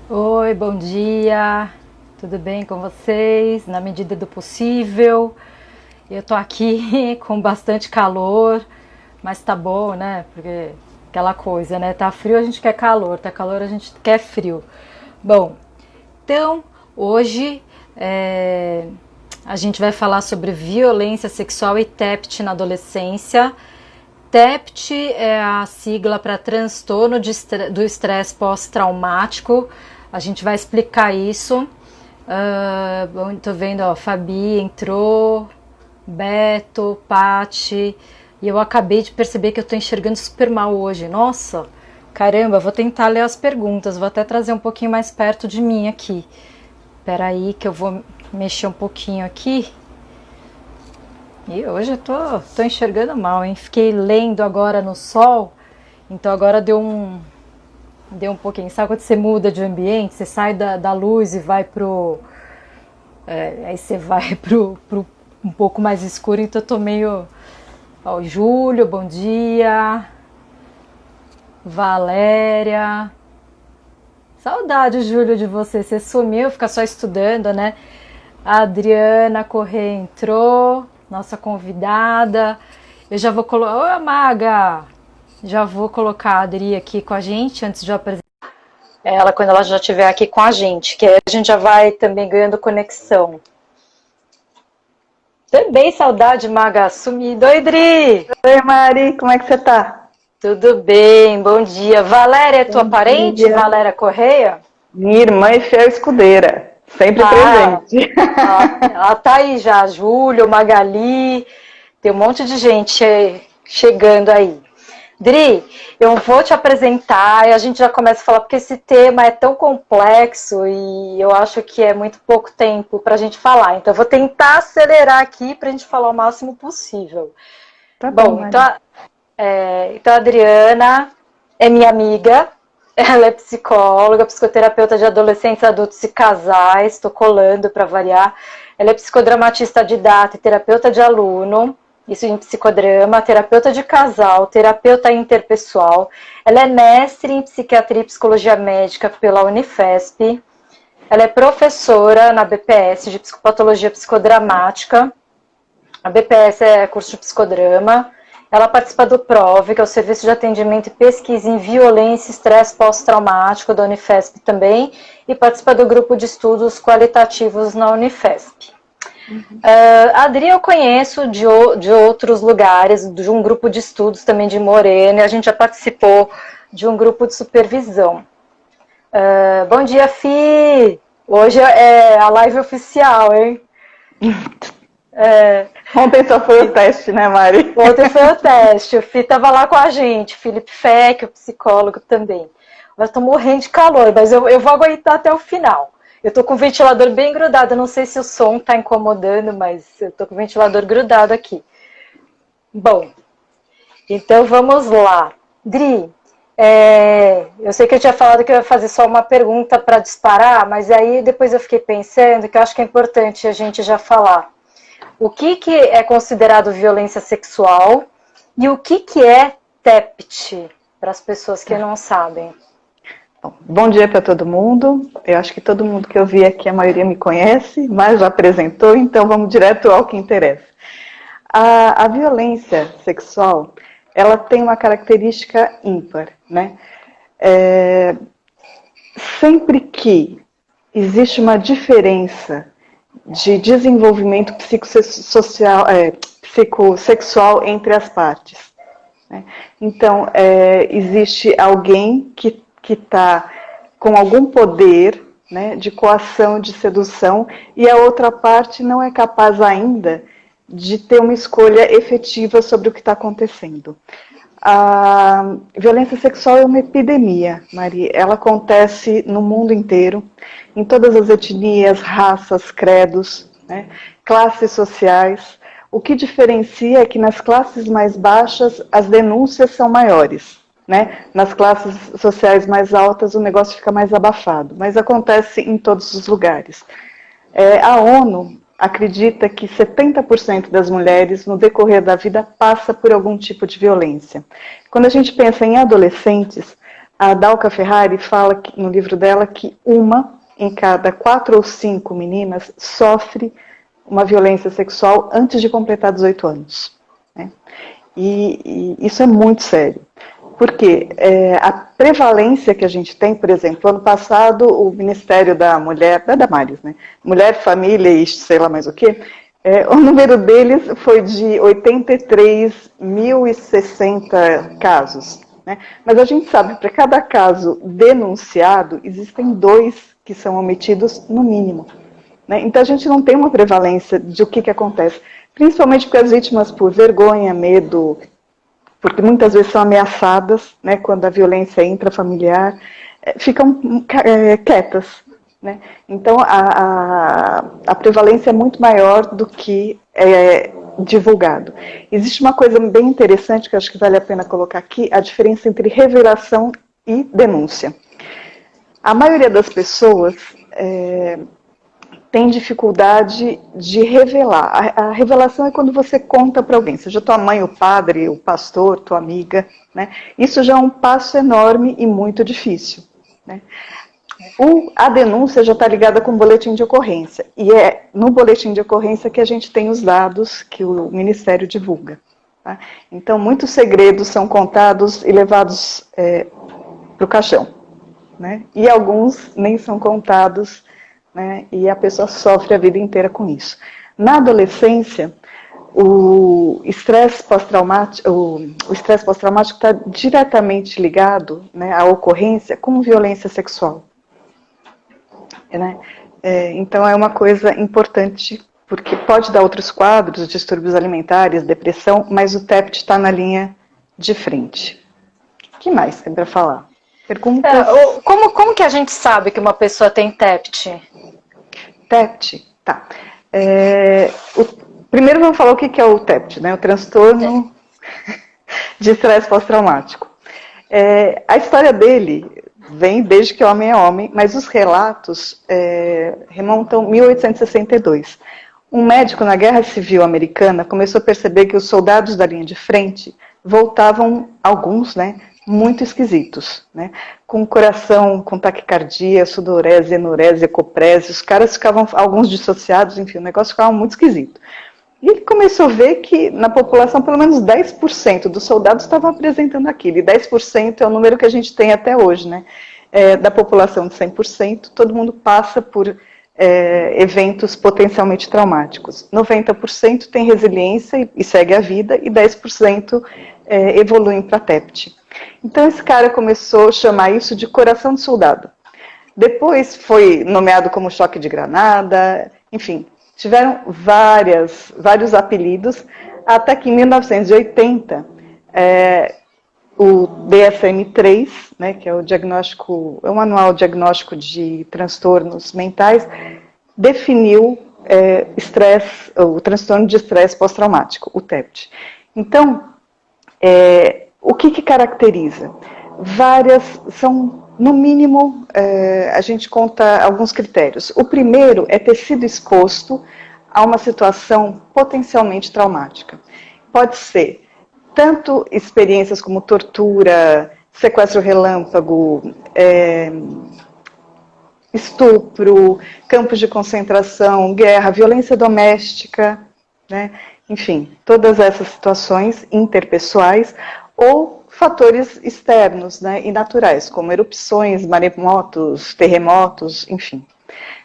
Oi, bom dia. Tudo bem com vocês? Na medida do possível. Eu tô aqui com bastante calor, mas tá bom, né? Porque aquela coisa, né? Tá frio, a gente quer calor, tá calor, a gente quer frio. Bom, então hoje a gente vai falar sobre violência sexual e TEPT na adolescência. TEPT é a sigla para transtorno do estresse pós-traumático. A gente vai explicar isso. Tô vendo, ó, Fabi entrou, Beto, Pati, e eu acabei de perceber que eu tô enxergando super mal hoje. Nossa, caramba, vou tentar ler as perguntas, vou até trazer um pouquinho mais perto de mim aqui. Espera aí que eu vou mexer um pouquinho aqui. E hoje eu tô enxergando mal, hein? Fiquei lendo agora no sol, então agora deu um pouquinho. Sabe quando você muda de ambiente, você sai da luz e vai pro... aí você vai pro um pouco mais escuro, então eu tô meio... Ó, Júlio, bom dia. Valéria. Saudade, Júlio, de você. Você sumiu, fica só estudando, né? A Adriana Corrêa entrou, nossa convidada. Eu já vou colocar... Oi, Maga! Já vou colocar a Adri aqui com a gente antes de eu apresentar ela, quando ela já estiver aqui com a gente, que aí a gente já vai também ganhando conexão. Também saudade, Maga, sumida. Oi, Dri! Oi, Mari, como é que você tá? Tudo bem, bom dia. Valéria é tua Bom parente? dia. Valéria Correia? Minha irmã e fiel escudeira, sempre presente. Ela tá aí já, Júlio, Magali, tem um monte de gente chegando aí. Dri, eu vou te apresentar e a gente já começa a falar, porque esse tema é tão complexo e eu acho que é muito pouco tempo para a gente falar. Então, eu vou tentar acelerar aqui para a gente falar o máximo possível. Tá Bom, Mari. então a Adriana é minha amiga, ela é psicóloga, psicoterapeuta de adolescentes, adultos e casais, estou colando para variar. Ela é psicodramatista didata e terapeuta de aluno, isso em psicodrama, terapeuta de casal, terapeuta interpessoal. Ela é mestre em psiquiatria e psicologia médica pela Unifesp. Ela é professora na BPS de psicopatologia psicodramática. A BPS é curso de psicodrama. Ela participa do PROV, que é o Serviço de Atendimento e Pesquisa em Violência e Estresse Pós-Traumático da Unifesp também, e participa do grupo de estudos qualitativos na Unifesp. A Adri eu conheço de outros lugares, de um grupo de estudos também de Morena, e a gente já participou de um grupo de supervisão. Bom dia, Fi! Hoje é a live oficial, hein? Ontem só foi o teste, né, Mari? Ontem foi o teste, o Fi estava lá com a gente, Felipe Feck, o psicólogo também. Eu estou morrendo de calor, mas eu vou aguentar até o final. Eu estou com o ventilador bem grudado, eu não sei se o som está incomodando, mas eu estou com o ventilador grudado aqui. Bom, então vamos lá. Dri, eu sei que eu tinha falado que eu ia fazer só uma pergunta para disparar, mas aí depois eu fiquei pensando que eu acho que é importante a gente já falar. O que é considerado violência sexual e o que é TEPT, para as pessoas que não sabem? Bom dia para todo mundo. Eu acho que todo mundo que eu vi aqui, a maioria me conhece, mas já apresentou, então vamos direto ao que interessa. A violência sexual, ela tem uma característica ímpar, né? Sempre que existe uma diferença de desenvolvimento psicossexual entre as partes, né? Então, existe alguém que está com algum poder, né, de coação, de sedução, e a outra parte não é capaz ainda de ter uma escolha efetiva sobre o que está acontecendo. A violência sexual é uma epidemia, Mari. Ela acontece no mundo inteiro, em todas as etnias, raças, credos, né, classes sociais. O que diferencia é que nas classes mais baixas as denúncias são maiores, né? Nas classes sociais mais altas o negócio fica mais abafado, mas acontece em todos os lugares. A ONU acredita que 70% das mulheres no decorrer da vida passa por algum tipo de violência. Quando a gente pensa em adolescentes, a Dalca Ferrari fala no livro dela que uma em cada 4 ou 5 meninas sofre uma violência sexual antes de completar 18 anos. Né? E isso é muito sério. Porque a prevalência que a gente tem, por exemplo, ano passado o Ministério da Mulher, da Damares, né? Mulher, Família e sei lá mais o quê, o número deles foi de 83.060 casos. Né? Mas a gente sabe que para cada caso denunciado, existem 2 que são omitidos no mínimo. Né? Então a gente não tem uma prevalência de o que acontece. Principalmente porque as vítimas, por vergonha, medo, porque muitas vezes são ameaçadas, né, quando a violência é intrafamiliar, ficam quietas. Né? Então, a prevalência é muito maior do que é divulgado. Existe uma coisa bem interessante que eu acho que vale a pena colocar aqui, a diferença entre revelação e denúncia. A maioria das pessoas tem dificuldade de revelar. A revelação é quando você conta para alguém, seja tua mãe, o padre, o pastor, tua amiga. Né? Isso já é um passo enorme e muito difícil. Né? A denúncia já está ligada com o boletim de ocorrência. E é no boletim de ocorrência que a gente tem os dados que o Ministério divulga. Tá? Então, muitos segredos são contados e levados para o caixão. Né? E alguns nem são contados, né? E a pessoa sofre a vida inteira com isso. Na adolescência, o estresse pós-traumático está diretamente ligado, né, à ocorrência com violência sexual. Né? Então é uma coisa importante, porque pode dar outros quadros, distúrbios alimentares, depressão, mas o TEPT está na linha de frente. O que mais tem para falar? Perguntas? Como que a gente sabe que uma pessoa tem TEPT? TEPT, tá. Primeiro vamos falar o que é o TEPT, né? O transtorno de estresse pós-traumático. A história dele vem desde que homem é homem, mas os relatos remontam a 1862. Um médico na Guerra Civil Americana começou a perceber que os soldados da linha de frente voltavam, alguns, né, muito esquisitos, né? Com coração, com taquicardia, sudorese, enurese, ecoprese, os caras ficavam, alguns dissociados, enfim, o negócio ficava muito esquisito. E ele começou a ver que na população pelo menos 10% dos soldados estavam apresentando aquilo, e 10% é o número que a gente tem até hoje, né? Da população de 100%, todo mundo passa por eventos potencialmente traumáticos. 90% tem resiliência e segue a vida, e 10% evoluem para TEPT. Então esse cara começou a chamar isso de coração de soldado. Depois foi nomeado como choque de granada, enfim, tiveram vários apelidos, até que em 1980, o DSM-3, né, que é o Manual Diagnóstico de Transtornos Mentais, definiu o transtorno de estresse pós-traumático, o TEPT. Então, o que caracteriza? São, no mínimo, a gente conta alguns critérios. O primeiro é ter sido exposto a uma situação potencialmente traumática. Pode ser tanto experiências como tortura, sequestro relâmpago, estupro, campos de concentração, guerra, violência doméstica, né? Enfim, todas essas situações interpessoais ou fatores externos, né, e naturais, como erupções, maremotos, terremotos, enfim.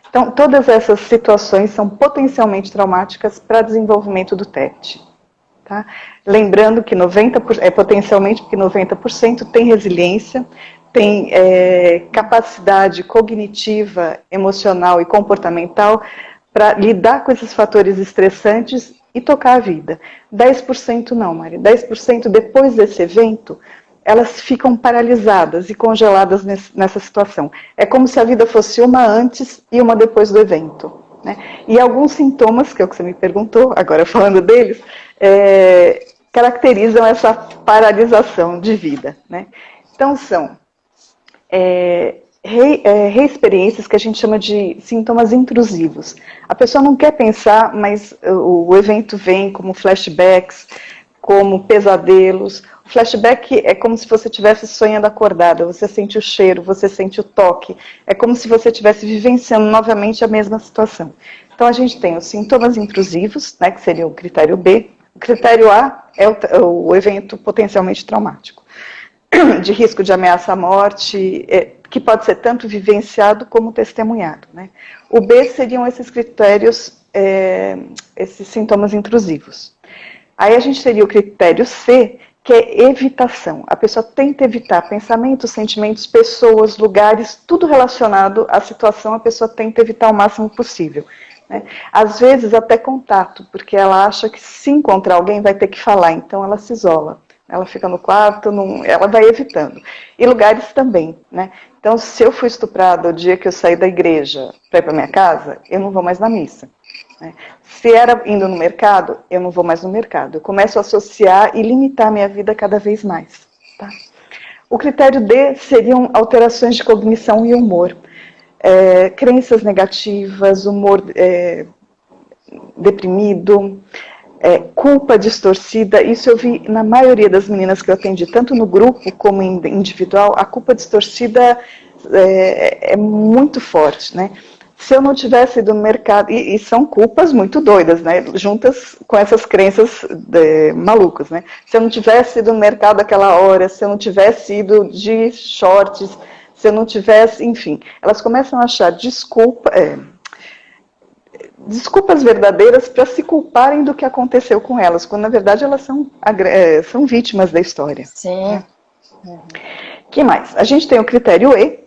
Então, todas essas situações são potencialmente traumáticas para desenvolvimento do TEPT. Tá? Lembrando que potencialmente porque 90% tem resiliência, tem capacidade cognitiva, emocional e comportamental para lidar com esses fatores estressantes e tocar a vida. 10% não, Mari. 10% depois desse evento, elas ficam paralisadas e congeladas nessa situação. É como se a vida fosse uma antes e uma depois do evento. Né? E alguns sintomas, que é o que você me perguntou, agora falando deles, caracterizam essa paralisação de vida. Né? Então, são reexperiências que a gente chama de sintomas intrusivos. A pessoa não quer pensar, mas o evento vem como flashbacks, como pesadelos. O flashback é como se você estivesse sonhando acordada, você sente o cheiro, você sente o toque, é como se você estivesse vivenciando novamente a mesma situação. Então a gente tem os sintomas intrusivos, né, que seria o critério B. O critério A é o evento potencialmente traumático, de risco de ameaça à morte, que pode ser tanto vivenciado como testemunhado, né? O B seriam esses critérios, esses sintomas intrusivos. Aí a gente teria o critério C, que é evitação. A pessoa tenta evitar pensamentos, sentimentos, pessoas, lugares, tudo relacionado à situação, a pessoa tenta evitar o máximo possível, né? Às vezes até contato, porque ela acha que se encontrar alguém vai ter que falar, então ela se isola. Ela fica no quarto, ela vai evitando. E lugares também, né? Então, se eu fui estuprada o dia que eu saí da igreja para ir para minha casa, eu não vou mais na missa, né? Se era indo no mercado, eu não vou mais no mercado. Eu começo a associar e limitar a minha vida cada vez mais, tá? O critério D seriam alterações de cognição e humor. Crenças negativas, humor deprimido, culpa distorcida. Isso eu vi na maioria das meninas que eu atendi, tanto no grupo como individual. A culpa distorcida é muito forte, né? Se eu não tivesse ido no mercado, e são culpas muito doidas, né? Juntas com essas crenças malucas, né? Se eu não tivesse ido no mercado aquela hora, se eu não tivesse ido de shorts, se eu não tivesse, enfim, elas começam a achar desculpas verdadeiras para se culparem do que aconteceu com elas, quando na verdade elas são vítimas da história. Sim. Que mais? A gente tem o critério E,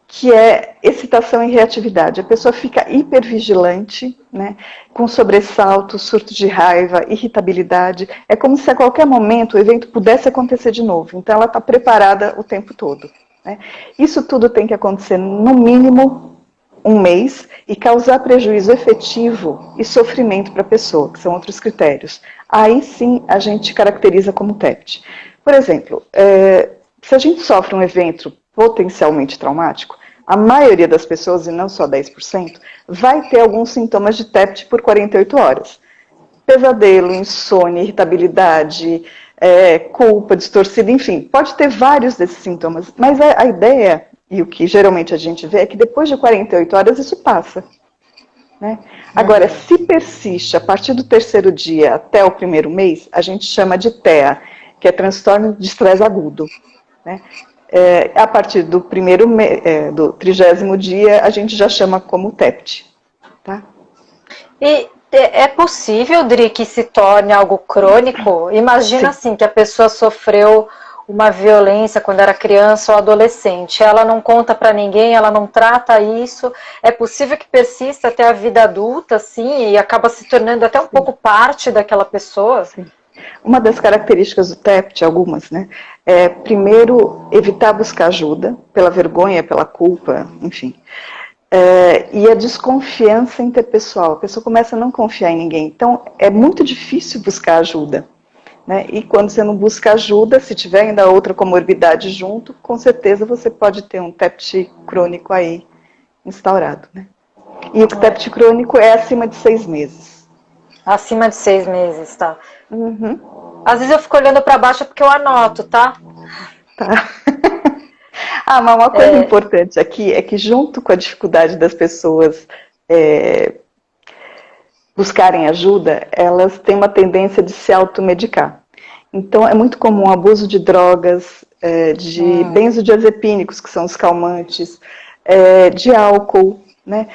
que é excitação e reatividade. A pessoa fica hipervigilante, né, com sobressalto, surto de raiva, irritabilidade. É como se a qualquer momento o evento pudesse acontecer de novo. Então ela está preparada o tempo todo, né? Isso tudo tem que acontecer no mínimo um mês e causar prejuízo efetivo e sofrimento para a pessoa, que são outros critérios. Aí sim a gente caracteriza como TEPT. Por exemplo, se a gente sofre um evento potencialmente traumático, a maioria das pessoas, e não só 10%, vai ter alguns sintomas de TEPT por 48 horas. Pesadelo, insônia, irritabilidade, culpa distorcida, enfim, pode ter vários desses sintomas, mas a ideia, e o que geralmente a gente vê, é que depois de 48 horas isso passa, né? Agora, se persiste a partir do terceiro dia até o primeiro mês, a gente chama de TEA, que é transtorno de estresse agudo, né? A partir do do 30º dia, a gente já chama como TEPT, tá? E é possível, Dri, que se torne algo crônico? Imagina assim, que a pessoa sofreu uma violência quando era criança ou adolescente. Ela não conta para ninguém, ela não trata isso. É possível que persista até a vida adulta, assim, e acaba se tornando até um pouco parte daquela pessoa? Sim. Uma das características do TEPT, algumas, né, é, primeiro, evitar buscar ajuda, pela vergonha, pela culpa, enfim. E a desconfiança interpessoal. A pessoa começa a não confiar em ninguém. Então, é muito difícil buscar ajuda, né? E quando você não busca ajuda, se tiver ainda outra comorbidade junto, com certeza você pode ter um TEPT crônico aí instaurado, né? E o TEPT crônico é acima de 6 meses. Acima de 6 meses, tá? Uhum. Às vezes eu fico olhando para baixo porque eu anoto, tá? Tá. Mas uma coisa importante aqui é que junto com a dificuldade das pessoas buscarem ajuda, elas têm uma tendência de se automedicar. Então é muito comum o abuso de drogas, de benzodiazepínicos, que são os calmantes, de álcool, né?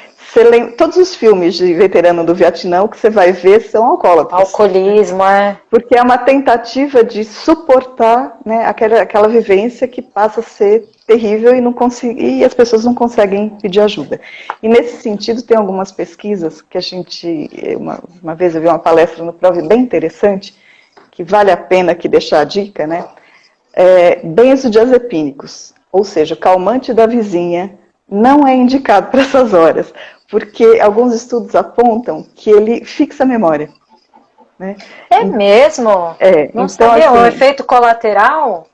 Todos os filmes de veterano do Vietnã, o que você vai ver são alcoólatras. Alcoolismo, Porque é uma tentativa de suportar, né, aquela vivência que passa a ser terrível e as pessoas não conseguem pedir ajuda. E nesse sentido tem algumas pesquisas que a gente, uma vez eu vi uma palestra no Prove bem interessante, que vale a pena aqui deixar a dica, né? Benzodiazepínicos, ou seja, o calmante da vizinha, não é indicado para essas horas, porque alguns estudos apontam que ele fixa a memória, né? É mesmo? Não Então, sabia, assim, o efeito colateral?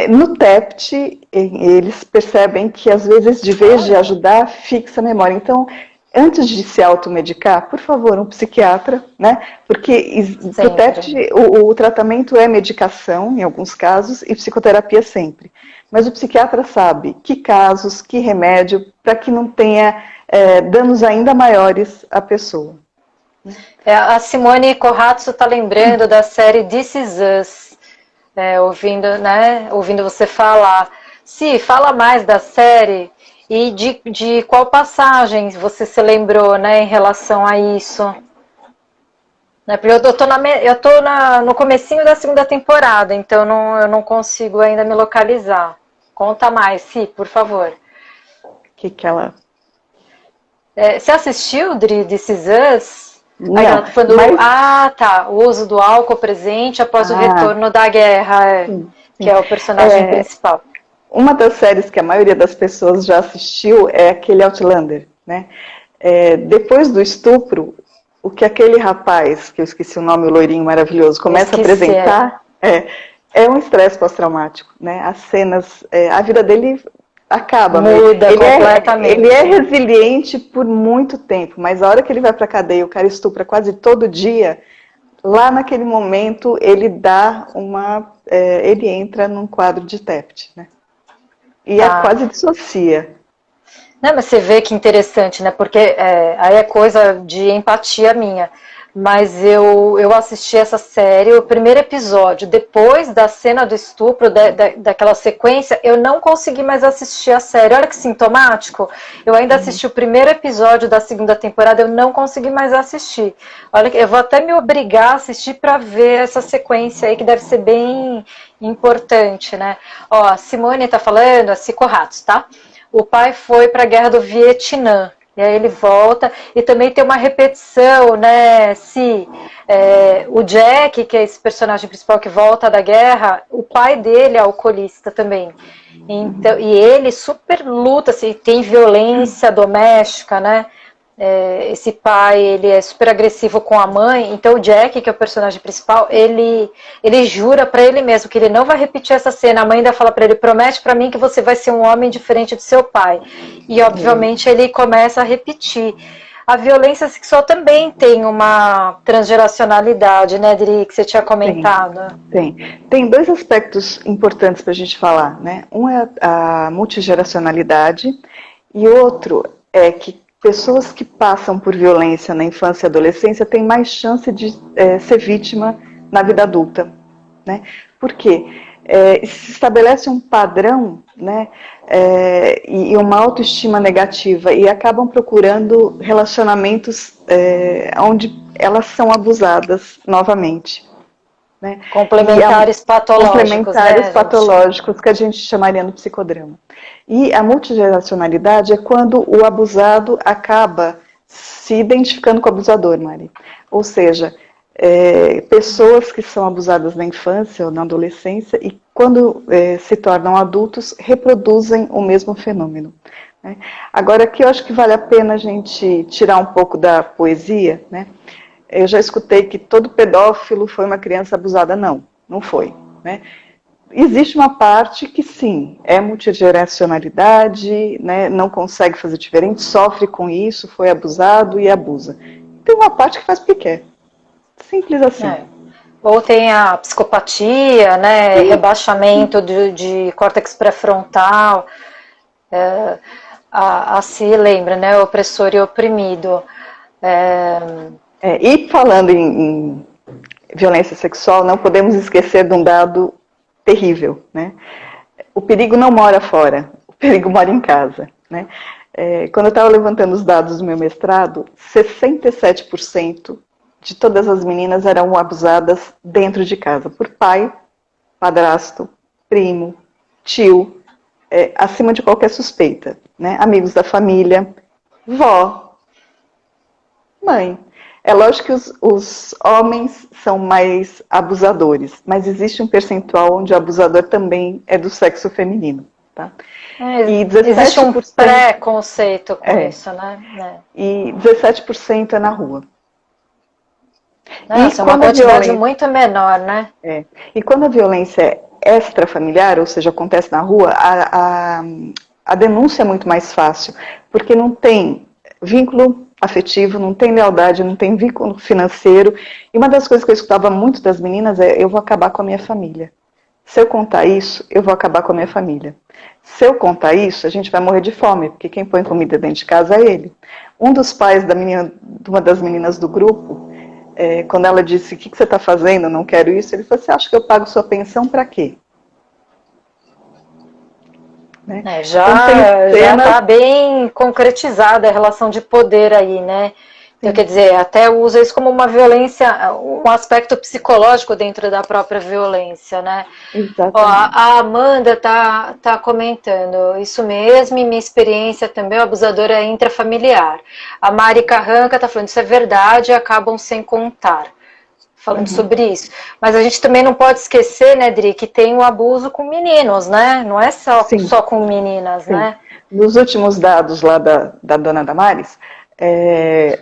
No TEPT, eles percebem que, às vezes, de vez de ajudar, fixa a memória. Então, antes de se automedicar, por favor, um psiquiatra, né? Porque para o TEPT, o tratamento é medicação, em alguns casos, e psicoterapia sempre. Mas o psiquiatra sabe que casos, que remédio, para que não tenha danos ainda maiores à pessoa. A Simone Corrazzo está lembrando da série This Is Us. Ouvindo você falar. Si, fala mais da série e de qual passagem você se lembrou, né, em relação a isso. Porque eu tô no comecinho da segunda temporada, então eu não consigo ainda me localizar. Conta mais, Si, por favor. Que ela... você assistiu This Is Us? Não, tá. O uso do álcool presente após o retorno da guerra, sim. Que é o personagem principal. Uma das séries que a maioria das pessoas já assistiu é aquele Outlander, né? Depois do estupro, o que aquele rapaz, que eu esqueci o nome, o loirinho maravilhoso, começa a apresentar é um estresse pós-traumático, né? As cenas, a vida dele acaba. Muda completamente. Ele é resiliente por muito tempo, mas a hora que ele vai para a cadeia, o cara estupra quase todo dia, lá naquele momento ele dá ele entra num quadro de TEPT, né? E quase dissocia. Não, mas você vê que interessante, né? Porque aí é coisa de empatia minha. Mas eu assisti essa série, o primeiro episódio, depois da cena do estupro, daquela sequência, eu não consegui mais assistir a série. Olha que sintomático. Eu ainda assisti o primeiro episódio da segunda temporada, eu não consegui mais assistir. Olha, eu vou até me obrigar a assistir para ver essa sequência aí, que deve ser bem importante, né? Ó, a Simone tá falando, a Cico Ratos, tá? O pai foi para a guerra do Vietnã. E aí ele volta, e também tem uma repetição, né, o Jack, que é esse personagem principal que volta da guerra, o pai dele é alcoolista também. Então, e ele super luta, assim, tem violência doméstica, né, esse pai, ele é super agressivo com a mãe, então o Jack, que é o personagem principal, ele jura pra ele mesmo que ele não vai repetir essa cena. A mãe ainda fala pra ele, promete pra mim que você vai ser um homem diferente do seu pai. E obviamente ele começa a repetir. A violência sexual também tem uma transgeracionalidade, né, Dri, que você tinha comentado. Tem dois aspectos importantes pra gente falar, né? Um é a multigeracionalidade e outro é que pessoas que passam por violência na infância e adolescência têm mais chance de ser vítima na vida adulta, né? Por quê? Se estabelece um padrão, né, e uma autoestima negativa e acabam procurando relacionamentos onde elas são abusadas novamente. Né? Complementares patológicos. Complementares patológicos, que a gente chamaria no psicodrama. E a multigeracionalidade é quando o abusado acaba se identificando com o abusador, Mari. Ou seja, pessoas que são abusadas na infância ou na adolescência e quando se tornam adultos reproduzem o mesmo fenômeno. Né? Agora, aqui eu acho que vale a pena a gente tirar um pouco da poesia, né? Eu já escutei que todo pedófilo foi uma criança abusada. Não foi. Né? Existe uma parte que sim, é multigeracionalidade, né, não consegue fazer diferente, sofre com isso, foi abusado e abusa. Tem uma parte que faz porque quer. Simples assim. Ou tem a psicopatia, né, rebaixamento de córtex pré-frontal. Se lembra, né, opressor e oprimido. E falando em violência sexual, não podemos esquecer de um dado terrível, né? O perigo não mora fora, o perigo mora em casa, né? Quando eu estava levantando os dados do meu mestrado, 67% de todas as meninas eram abusadas dentro de casa, por pai, padrasto, primo, tio, acima de qualquer suspeita, né? Amigos da família, vó, mãe. É lógico que os homens são mais abusadores, mas existe um percentual onde o abusador também é do sexo feminino. Tá? E 17%, existe um preconceito com isso, né? E 17% é na rua. Nossa, é uma quantidade muito menor, né? E quando a violência é extrafamiliar, ou seja, acontece na rua, a denúncia é muito mais fácil, porque não tem vínculo afetivo, não tem lealdade, não tem vínculo financeiro. E uma das coisas que eu escutava muito das meninas é: eu vou acabar com a minha família. Se eu contar isso, eu vou acabar com a minha família. Se eu contar isso, a gente vai morrer de fome, porque quem põe comida dentro de casa é ele. Um dos pais de uma das meninas do grupo, quando ela disse: o que você está fazendo? Eu não quero isso. Ele falou assim: acha que eu pago sua pensão para quê? Né? Já está bem concretizada a relação de poder aí, né? Então, quer dizer, até usa isso como uma violência, um aspecto psicológico dentro da própria violência, né? Exatamente. Ó, a Amanda tá comentando, isso mesmo, em minha experiência também, o abusador é intrafamiliar. A Mari Carranca tá falando, isso é verdade, acabam sem contar. Falando sobre isso. Mas a gente também não pode esquecer, né, Dri, que tem o abuso com meninos, né? Não é só com meninas, né? Nos últimos dados lá da dona Damares,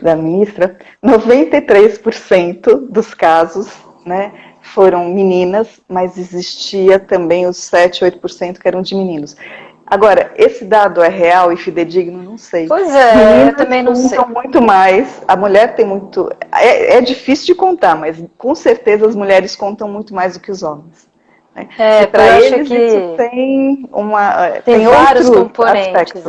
da ministra, 93% dos casos, né, foram meninas, mas existia também os 7, 8% que eram de meninos. Agora, esse dado é real e fidedigno? Não sei. Pois é, meninas eu também não sei. Muito mais, a mulher tem muito... É difícil de contar, mas com certeza as mulheres contam muito mais do que os homens. Né? E para eles que isso tem vários componentes.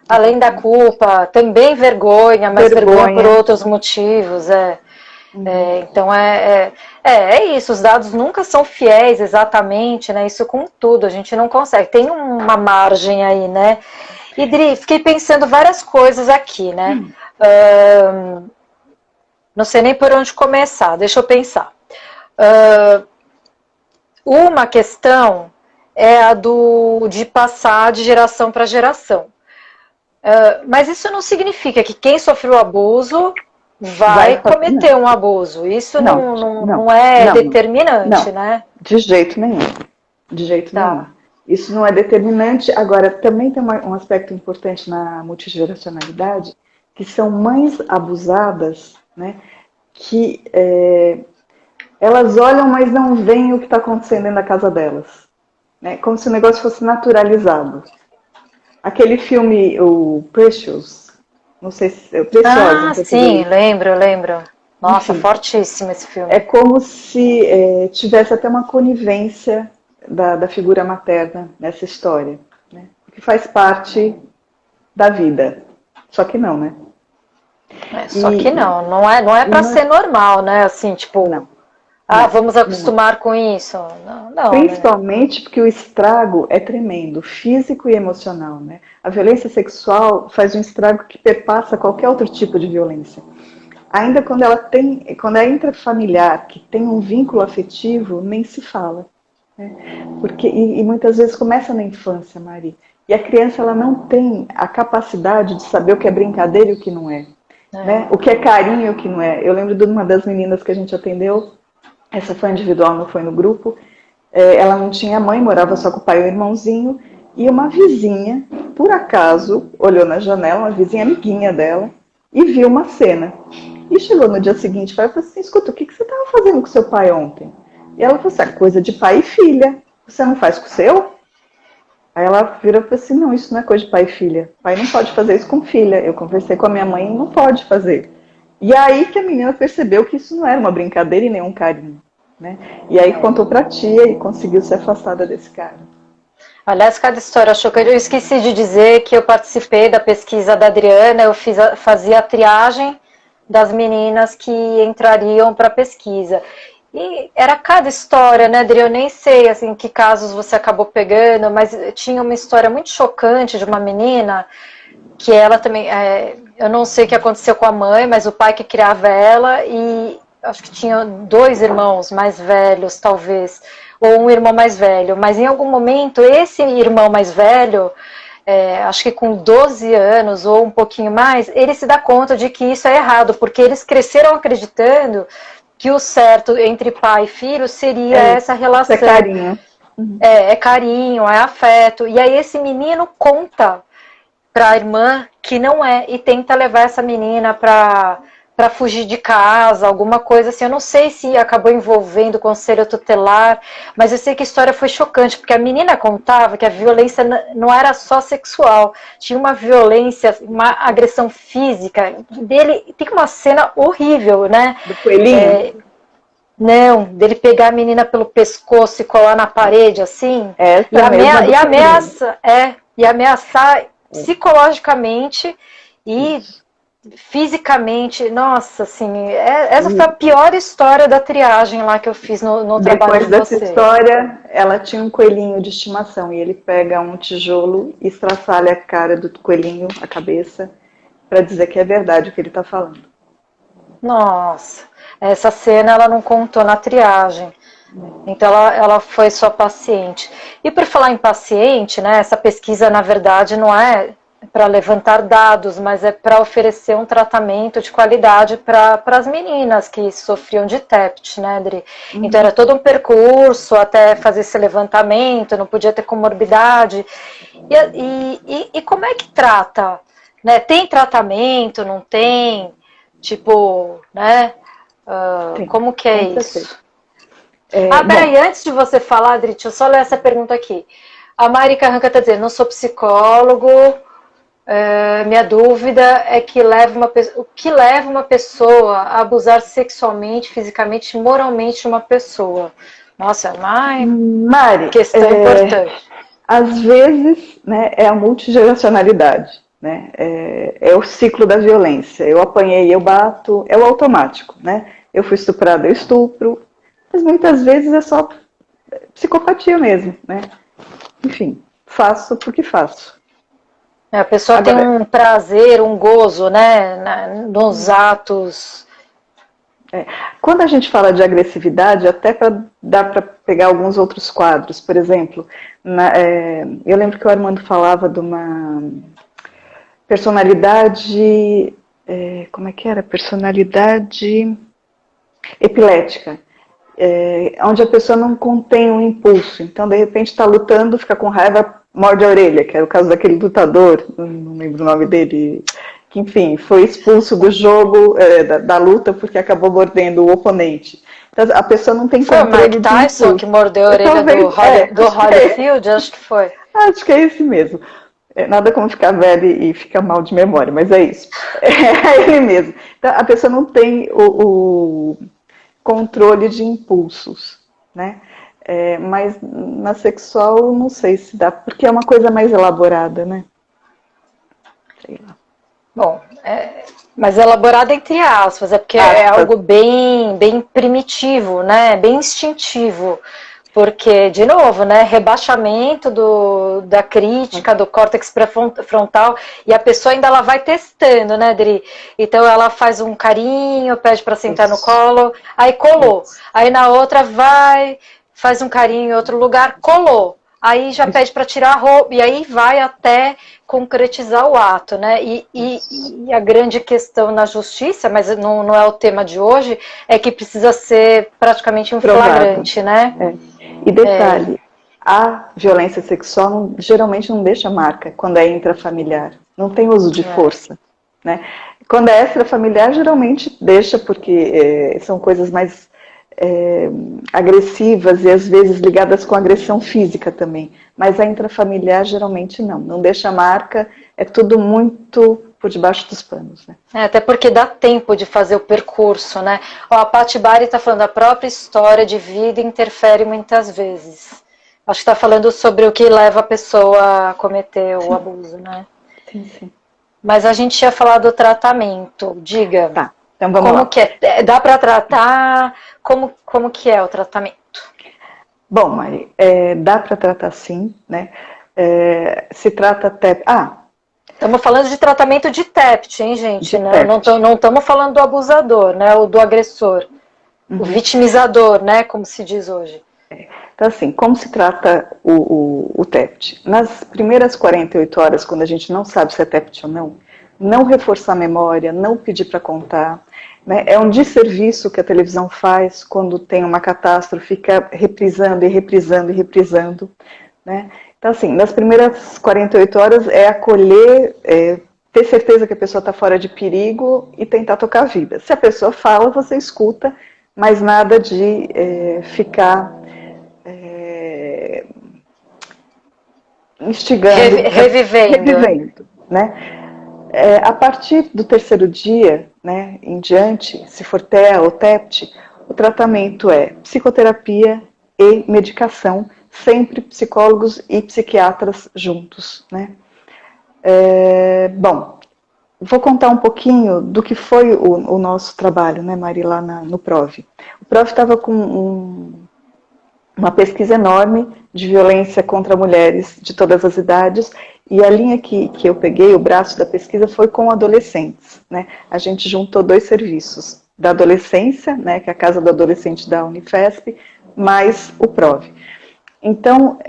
Além da culpa, também vergonha, mas vergonha por outros motivos. Então é isso, os dados nunca são fiéis exatamente, né? Isso com tudo, a gente não consegue. Tem uma margem aí, né? E Dri, fiquei pensando várias coisas aqui, né? Não sei nem por onde começar, deixa eu pensar. Uma questão é a de passar de geração para geração. Mas isso não significa que quem sofreu abuso vai cometer um abuso. Isso não é determinante, né? De jeito nenhum. De jeito nenhum. Isso não é determinante. Agora, também tem um aspecto importante na multigeracionalidade, que são mães abusadas, né? Que elas olham, mas não veem o que está acontecendo dentro da casa delas. Né? Como se o negócio fosse naturalizado. Aquele filme, o Precious, não sei se é Preciosa. Sim, lembro. Nossa, enfim, fortíssimo esse filme. É como se tivesse até uma conivência da figura materna nessa história, né? Que faz parte da vida. Só que não, né? Que não é para ser normal, né? Assim, tipo, vamos acostumar com isso. Não, principalmente porque o estrago é tremendo, físico e emocional, né? A violência sexual faz um estrago que perpassa qualquer outro tipo de violência. Ainda quando é intrafamiliar, que tem um vínculo afetivo, nem se fala. Né? E muitas vezes começa na infância, Mari. E a criança ela não tem a capacidade de saber o que é brincadeira e o que não é. Né? O que é carinho e o que não é. Eu lembro de uma das meninas que a gente atendeu, essa foi individual, não foi no grupo. Ela não tinha mãe, morava só com o pai e o irmãozinho. E uma vizinha, por acaso, olhou na janela, uma vizinha amiguinha dela, e viu uma cena. E chegou no dia seguinte e falou assim: escuta, o que você estava fazendo com seu pai ontem? E ela falou assim: coisa de pai e filha. Você não faz com o seu? Aí ela virou e falou assim: não, isso não é coisa de pai e filha. Pai não pode fazer isso com filha. Eu conversei com a minha mãe e não pode fazer. E aí que a menina percebeu que isso não era uma brincadeira e nem um carinho. Né? E aí contou pra tia e conseguiu ser afastada desse cara. Aliás, cada história chocante. Eu esqueci de dizer que eu participei da pesquisa da Adriana, eu fazia a triagem das meninas que entrariam para a pesquisa. E era cada história, né, Adri? Eu nem sei assim, que casos você acabou pegando, mas tinha uma história muito chocante de uma menina que ela também, eu não sei o que aconteceu com a mãe, mas o pai que criava ela, e acho que tinha 2 irmãos mais velhos, talvez, ou um irmão mais velho, mas em algum momento esse irmão mais velho, acho que com 12 anos ou um pouquinho mais, ele se dá conta de que isso é errado, porque eles cresceram acreditando que o certo entre pai e filho seria essa relação. É carinho. É carinho, é afeto. E aí esse menino conta para a irmã que não é, e tenta levar essa menina para para fugir de casa, alguma coisa assim. Eu não sei se acabou envolvendo o conselho tutelar, mas eu sei que a história foi chocante, porque a menina contava que a violência não era só sexual, tinha uma violência, uma agressão física dele. Tem uma cena horrível, né? Do coelhinho? Não, dele pegar a menina pelo pescoço e colar na parede, assim, Essa mesma do coelhinho. e ameaçar psicologicamente e fisicamente. Nossa, assim, essa foi a pior história da triagem lá que eu fiz no trabalho Depois de dessa vocês. história, ela tinha um coelhinho de estimação e ele pega um tijolo e estraçalha a cara do coelhinho, a cabeça, para dizer que é verdade o que ele está falando. Nossa, essa cena ela não contou na triagem. Então ela foi só paciente. E por falar em paciente, né, essa pesquisa na verdade não é para levantar dados, mas é para oferecer um tratamento de qualidade para as meninas que sofriam de TEPT, né, Adri? Então era todo um percurso até fazer esse levantamento, não podia ter comorbidade. E como é que trata? Né? Tem tratamento, não tem? Tipo, né? Sim, Como que é com certeza. isso? Peraí, Bom, antes de você falar, Adri, deixa eu só ler essa pergunta aqui. A Mari Carranca está dizendo, não sou psicólogo, minha dúvida é o que leva uma pessoa a abusar sexualmente, fisicamente, moralmente de uma pessoa? Nossa, é uma Mari, questão importante. às vezes, né, é a multigeracionalidade, né, é o ciclo da violência. Eu apanhei, eu bato, é o automático, né? Eu fui estuprada, eu estupro, mas muitas vezes é só psicopatia mesmo, né? Enfim, faço porque faço. A pessoa tem Agora, um prazer, um gozo, né, nos atos. quando a gente fala de agressividade, até dá para pegar alguns outros quadros. Por exemplo, eu lembro que o Armando falava de uma personalidade. Como é que era? Personalidade epilética. Onde a pessoa não contém um impulso. Então, de repente, está lutando, fica com raiva, morde a orelha, que era o caso daquele lutador, não lembro o nome dele, que, enfim, foi expulso do jogo, da luta, porque acabou mordendo o oponente. Então, a pessoa não tem Foi o controle Mike de Tyson que impulso. mordeu a orelha Talvez, do Holyfield? Acho que foi. acho que é esse mesmo. Nada como ficar velho e ficar mal de memória, mas é isso. É ele mesmo. Então, a pessoa não tem o controle de impulsos, né? Mas na sexual não sei se dá, porque é uma coisa mais elaborada, né? Sei lá. Bom, mas elaborado entre aspas, é porque é algo bem, bem primitivo, né? Bem instintivo. Porque, de novo, né, rebaixamento da crítica, do córtex pré-frontal, e a pessoa ainda ela vai testando, né, Dri? Então ela faz um carinho, pede para sentar no colo, aí colou. Aí na outra vai, faz um carinho em outro lugar, colou. Aí já pede para tirar a roupa, e aí vai até concretizar o ato, né? E a grande questão na justiça, mas não é o tema de hoje, é que precisa ser praticamente um flagrante, né? E detalhe, a violência sexual geralmente não deixa marca quando é intrafamiliar. Não tem uso de força, né? Quando é extrafamiliar, geralmente deixa, porque são coisas mais agressivas e às vezes ligadas com agressão física também. Mas a intrafamiliar geralmente não deixa marca, é tudo muito por debaixo dos panos, né? Até porque dá tempo de fazer o percurso, né? A Patti Bari está falando, a própria história de vida interfere muitas vezes. Acho que está falando sobre o que leva a pessoa a cometer o abuso, né? Sim. Mas a gente ia falar do tratamento. Diga. Tá, então vamos lá. Como que é? Dá para tratar? Como que é o tratamento? Bom, Mari, dá para tratar sim, né? Se trata até... Estamos falando de tratamento de TEPT, hein, gente? Não estamos falando do abusador, né? Ou do agressor. O vitimizador, né? Como se diz hoje. Então, assim, como se trata o TEPT? Nas primeiras 48 horas, quando a gente não sabe se é TEPT ou não reforçar a memória, não pedir para contar, né? É um desserviço que a televisão faz quando tem uma catástrofe, fica reprisando e reprisando e reprisando, né? Então, assim, nas primeiras 48 horas é acolher, ter certeza que a pessoa está fora de perigo e tentar tocar a vida. Se a pessoa fala, você escuta, mas nada de ficar instigando, revivendo, né? A partir do terceiro dia, né, em diante, se for TEA ou TEPT, o tratamento é psicoterapia e medicação, sempre psicólogos e psiquiatras juntos, né? Bom, vou contar um pouquinho do que foi o nosso trabalho, né, Mari, lá no PROV. O PROV estava com uma pesquisa enorme de violência contra mulheres de todas as idades, e a linha que eu peguei, o braço da pesquisa, foi com adolescentes, né? A gente juntou 2 serviços, da adolescência, né, que é a Casa do Adolescente da Unifesp, mais o PROV. Então,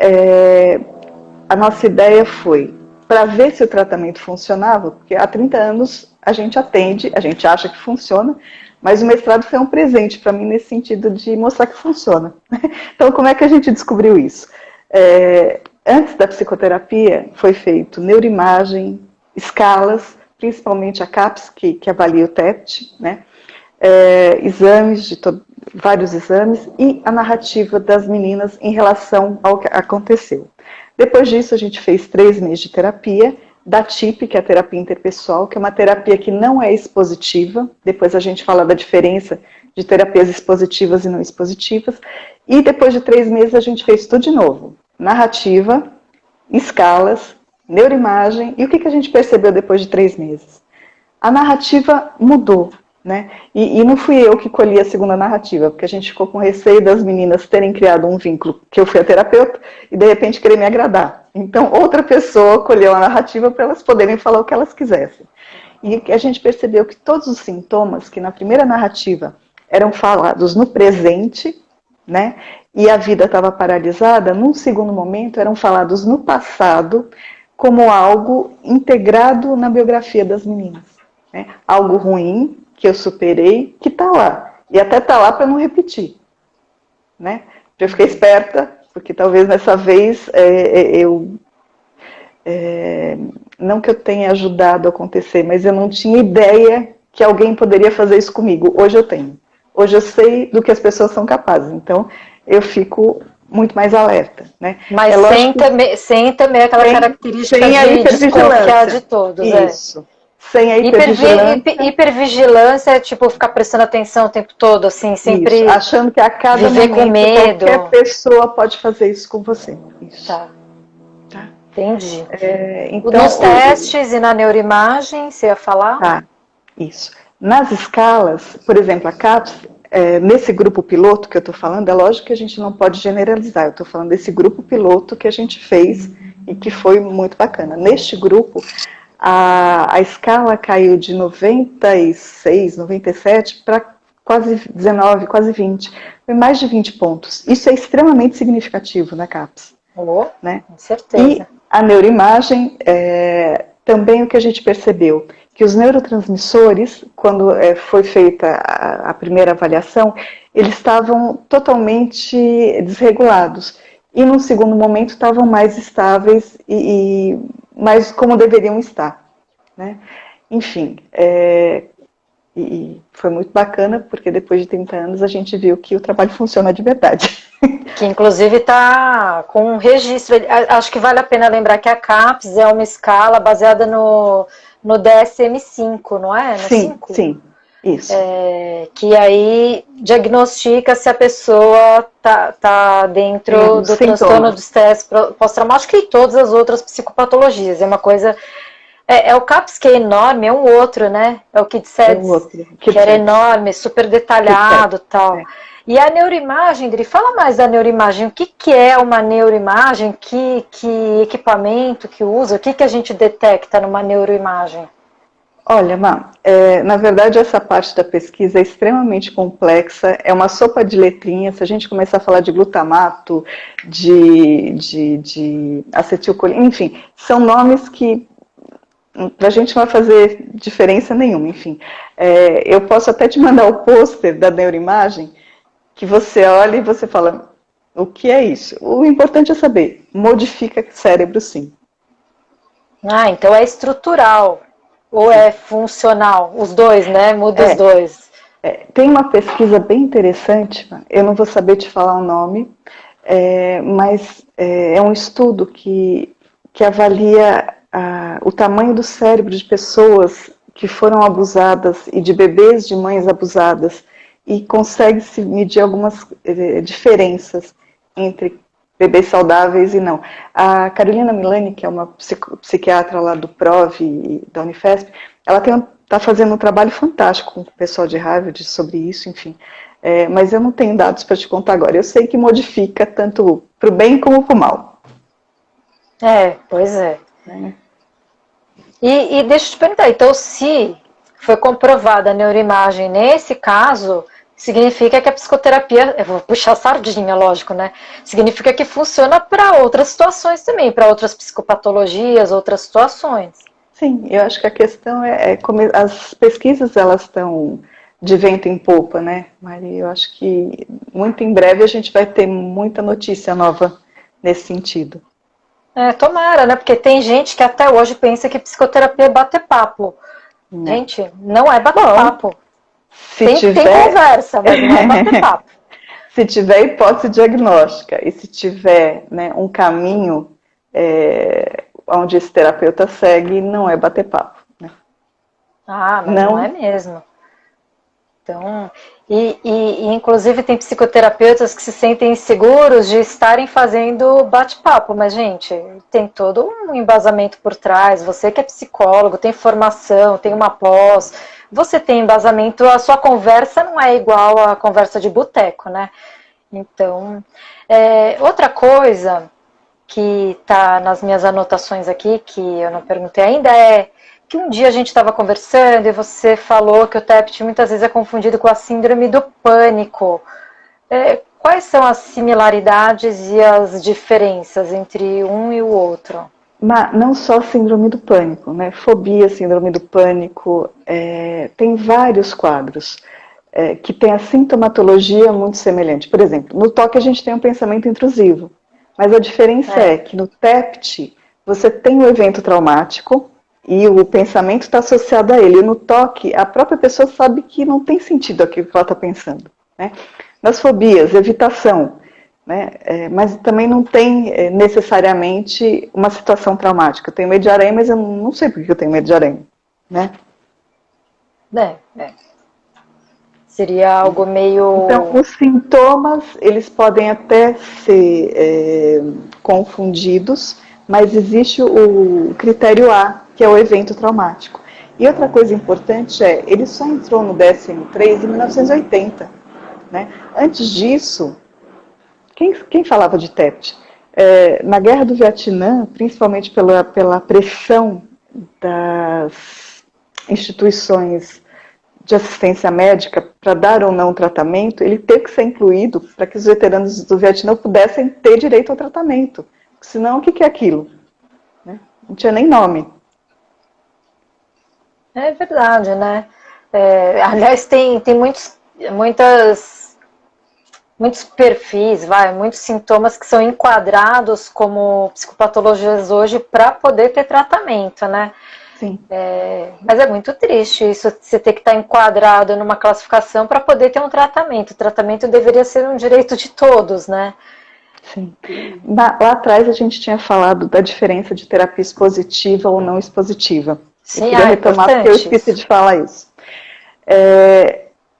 a nossa ideia foi, para ver se o tratamento funcionava, porque há 30 anos a gente atende, a gente acha que funciona, mas o mestrado foi um presente para mim nesse sentido de mostrar que funciona. Então, como é que a gente descobriu isso? Antes da psicoterapia, foi feito neuroimagem, escalas, principalmente a CAPS, que avalia o TEPT, né? Exames, vários exames, e a narrativa das meninas em relação ao que aconteceu. Depois disso, a gente fez 3 meses de terapia, da TIP, que é a terapia interpessoal, que é uma terapia que não é expositiva. Depois a gente fala da diferença de terapias expositivas e não expositivas. E depois de 3 meses a gente fez tudo de novo. Narrativa, escalas, neuroimagem. E o que a gente percebeu depois de 3 meses? A narrativa mudou, né? E não fui eu que colhi a segunda narrativa, porque a gente ficou com receio das meninas terem criado um vínculo, que eu fui a terapeuta, e de repente querer me agradar. Então, outra pessoa colheu a narrativa para elas poderem falar o que elas quisessem. E a gente percebeu que todos os sintomas que na primeira narrativa eram falados no presente, né, e a vida estava paralisada, num segundo momento eram falados no passado, como algo integrado na biografia das meninas. Né? Algo ruim, que eu superei, que está lá. E até está lá para não repetir. Né? Eu fiquei esperta, porque talvez nessa vez não que eu tenha ajudado a acontecer, mas eu não tinha ideia que alguém poderia fazer isso comigo. Hoje eu tenho. Hoje eu sei do que as pessoas são capazes. Então, eu fico muito mais alerta. Né? Mas sem também aquela característica de desconfiar de todos. Isso. Sem a hipervigilância. Hipervigilância é tipo ficar prestando atenção o tempo todo, assim, sempre. Isso, achando que a cada momento com medo. Qualquer pessoa pode fazer isso com você. Isso. Tá. Entendi. Então, nos testes e na neuroimagem, você ia falar? Tá, isso. Nas escalas, por exemplo, a CAPS, nesse grupo piloto que eu estou falando, é lógico que a gente não pode generalizar, eu estou falando desse grupo piloto que a gente fez e que foi muito bacana. Neste grupo, a escala caiu de 96, 97 para quase 19, quase 20. Foi mais de 20 pontos. Isso é extremamente significativo na CAPS. Né? Com certeza. E a neuroimagem, também o que a gente percebeu, que os neurotransmissores, quando foi feita a primeira avaliação, eles estavam totalmente desregulados. E num segundo momento estavam mais estáveis e mais como deveriam estar. Né? Enfim, e foi muito bacana, porque depois de 30 anos a gente viu que o trabalho funciona de verdade. Que inclusive está com um registro. Acho que vale a pena lembrar que a CAPS é uma escala baseada no DSM-5, não é? No sim, 5? Sim, isso. Que aí diagnostica se a pessoa tá dentro do transtorno do estresse pós-traumático e todas as outras psicopatologias. É uma coisa... o CAPS que é enorme, é um outro, né? É o KIT-7, que era enorme, super detalhado e tal. E a neuroimagem, Dri, fala mais da neuroimagem. O que é uma neuroimagem? Que equipamento que usa? O que a gente detecta numa neuroimagem? Olha, Má, na verdade essa parte da pesquisa é extremamente complexa, é uma sopa de letrinhas. Se a gente começar a falar de glutamato, de acetilcolina, enfim, são nomes que pra gente não vai fazer diferença nenhuma, enfim. Eu posso até te mandar o pôster da neuroimagem, que você olha e você fala, o que é isso? O importante é saber, modifica cérebro sim. Então é estrutural. Ou é funcional? Os dois, né? Muda os dois. Tem uma pesquisa bem interessante, eu não vou saber te falar o nome, mas é um estudo que avalia o tamanho do cérebro de pessoas que foram abusadas e de bebês de mães abusadas e consegue-se medir algumas diferenças entre bebês saudáveis e não. A Carolina Milani, que é uma psiquiatra lá do PROV e da Unifesp, ela está fazendo um trabalho fantástico com o pessoal de Harvard sobre isso, enfim. Mas eu não tenho dados para te contar agora. Eu sei que modifica tanto para o bem como para o mal. Pois é. E deixa eu te perguntar, então se foi comprovada a neuroimagem nesse caso, significa que a psicoterapia, eu vou puxar a sardinha, lógico, né? Significa que funciona para outras situações também, para outras psicopatologias, outras situações. Sim, eu acho que a questão como as pesquisas elas estão de vento em popa, né, Maria? Eu acho que muito em breve a gente vai ter muita notícia nova nesse sentido. Tomara, né? Porque tem gente que até hoje pensa que psicoterapia é bater papo. Não. Gente, não é bater papo. Tem conversa, mas não é bater papo. Se tiver hipótese diagnóstica e se tiver, né, um caminho onde esse terapeuta segue, não é bater papo. Né? Mas não é mesmo. Então, inclusive tem psicoterapeutas que se sentem inseguros de estarem fazendo bate-papo, mas, gente, tem todo um embasamento por trás. Você que é psicólogo, tem formação, tem uma pós, você tem embasamento, a sua conversa não é igual à conversa de boteco, né? Então, outra coisa que está nas minhas anotações aqui, que eu não perguntei ainda, é que um dia a gente estava conversando e você falou que o TEPT muitas vezes é confundido com a síndrome do pânico. Quais são as similaridades e as diferenças entre um e o outro? Mas não só síndrome do pânico, né? Fobia, síndrome do pânico, tem vários quadros que têm a sintomatologia muito semelhante. Por exemplo, no toque a gente tem um pensamento intrusivo, mas a diferença é que no TEPT você tem o evento traumático, e o pensamento está associado a ele. E no toque, a própria pessoa sabe que não tem sentido aquilo que ela está pensando. Né? Nas fobias, evitação. Né? Mas também não tem necessariamente uma situação traumática. Eu tenho medo de aranha, mas eu não sei por que eu tenho medo de aranha. Né? Seria algo meio... Então, os sintomas, eles podem até ser confundidos, mas existe o critério A, que é o evento traumático. E outra coisa importante ele só entrou no DSM-3 em 1980. Né? Antes disso, quem falava de TEPT? Na Guerra do Vietnã, principalmente pela pressão das instituições de assistência médica para dar ou não tratamento, ele teve que ser incluído para que os veteranos do Vietnã pudessem ter direito ao tratamento. Senão, o que é aquilo? Né? Não tinha nem nome. É verdade, né? Aliás, tem muitos perfis, muitos sintomas que são enquadrados como psicopatologias hoje para poder ter tratamento, né? Sim. Mas é muito triste isso, você ter que estar enquadrado numa classificação para poder ter um tratamento. O tratamento deveria ser um direito de todos, né? Sim. Lá atrás a gente tinha falado da diferença de terapia expositiva ou não expositiva. Sim, eu queria retomar porque eu esqueci de falar isso.